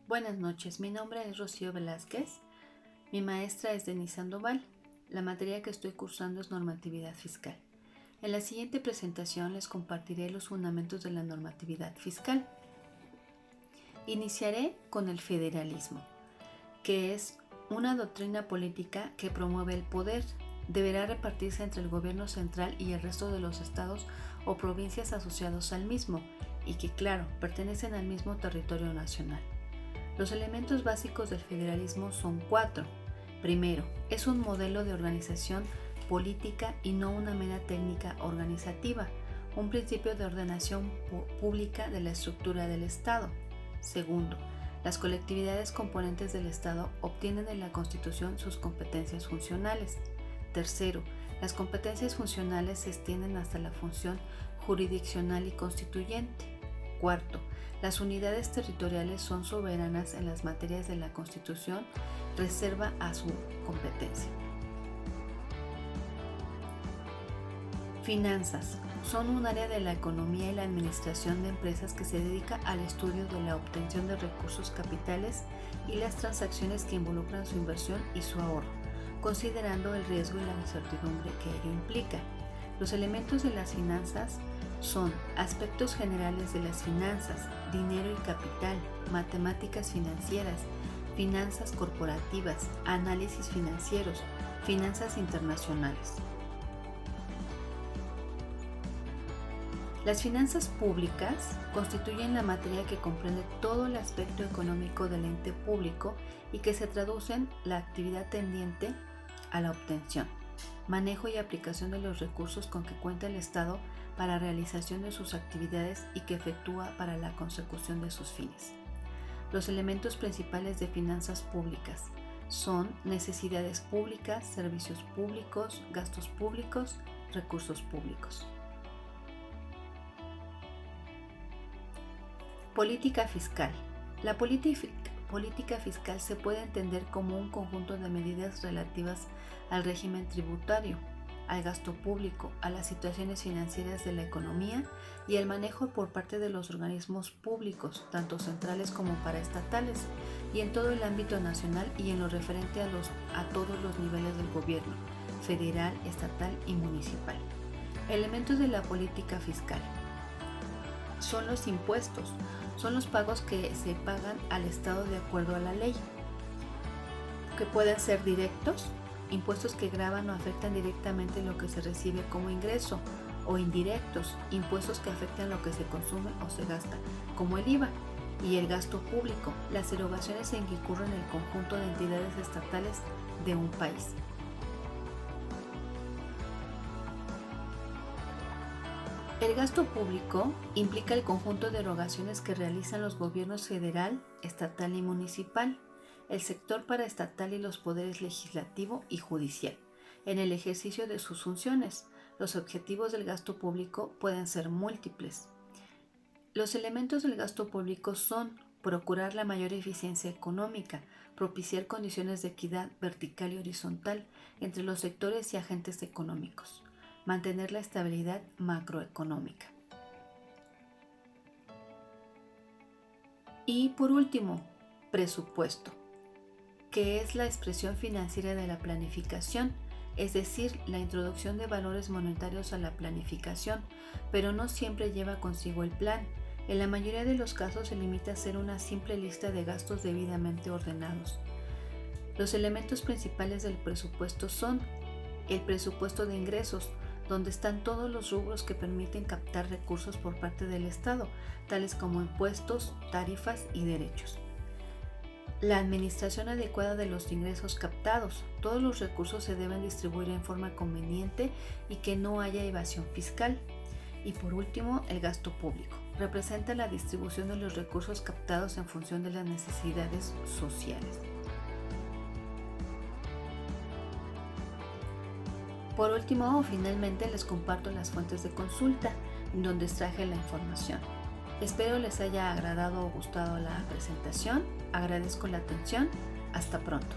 Buenas noches, mi nombre es Rocío Velázquez. Mi maestra es Denise Sandoval. La materia que estoy cursando es normatividad fiscal. En la siguiente presentación les compartiré los fundamentos de la normatividad fiscal. Iniciaré con el federalismo, que es una doctrina política que promueve el poder. Deberá repartirse entre el gobierno central y el resto de los estados o provincias asociados al mismo y que, claro, pertenecen al mismo territorio nacional. Los elementos básicos del federalismo son 4. Primero, es un modelo de organización política y no una mera técnica organizativa, un principio de ordenación pública de la estructura del Estado. Segundo, las colectividades componentes del Estado obtienen en la Constitución sus competencias funcionales. Tercero, las competencias funcionales se extienden hasta la función jurisdiccional y constituyente. Cuarto, las unidades territoriales son soberanas en las materias de la Constitución, reserva a su competencia. Finanzas. Son un área de la economía y la administración de empresas que se dedica al estudio de la obtención de recursos capitales y las transacciones que involucran su inversión y su ahorro, considerando el riesgo y la incertidumbre que ello implica. Los elementos de las finanzas son aspectos generales de las finanzas, dinero y capital, matemáticas financieras, finanzas corporativas, análisis financieros, finanzas internacionales. Las finanzas públicas constituyen la materia que comprende todo el aspecto económico del ente público y que se traduce en la actividad tendiente a la obtención, manejo y aplicación de los recursos con que cuenta el Estado para realización de sus actividades y que efectúa para la consecución de sus fines. Los elementos principales de finanzas públicas son necesidades públicas, servicios públicos, gastos públicos, recursos públicos. Política fiscal. La política fiscal se puede entender como un conjunto de medidas relativas al régimen tributario, al gasto público, a las situaciones financieras de la economía y el manejo por parte de los organismos públicos, tanto centrales como paraestatales, y en todo el ámbito nacional y en lo referente a todos los niveles del gobierno, federal, estatal y municipal. Elementos de la política fiscal. Son los impuestos, son los pagos que se pagan al Estado de acuerdo a la ley, que pueden ser directos, impuestos que gravan o afectan directamente lo que se recibe como ingreso, o indirectos, impuestos que afectan lo que se consume o se gasta, como el IVA, y el gasto público, las erogaciones en que incurren el conjunto de entidades estatales de un país. El gasto público implica el conjunto de erogaciones que realizan los gobiernos federal, estatal y municipal, el sector paraestatal y los poderes legislativo y judicial, en el ejercicio de sus funciones. Los objetivos del gasto público pueden ser múltiples. Los elementos del gasto público son procurar la mayor eficiencia económica, propiciar condiciones de equidad vertical y horizontal entre los sectores y agentes económicos, mantener la estabilidad macroeconómica. Y por último, presupuesto, que es la expresión financiera de la planificación, es decir, la introducción de valores monetarios a la planificación, pero no siempre lleva consigo el plan. En la mayoría de los casos se limita a ser una simple lista de gastos debidamente ordenados. Los elementos principales del presupuesto son el presupuesto de ingresos, donde están todos los rubros que permiten captar recursos por parte del Estado, tales como impuestos, tarifas y derechos. La administración adecuada de los ingresos captados. Todos los recursos se deben distribuir en forma conveniente y que no haya evasión fiscal. Y por último, el gasto público. Representa la distribución de los recursos captados en función de las necesidades sociales. Por último, finalmente les comparto las fuentes de consulta donde extraje la información. Espero les haya agradado o gustado la presentación. Agradezco la atención. Hasta pronto.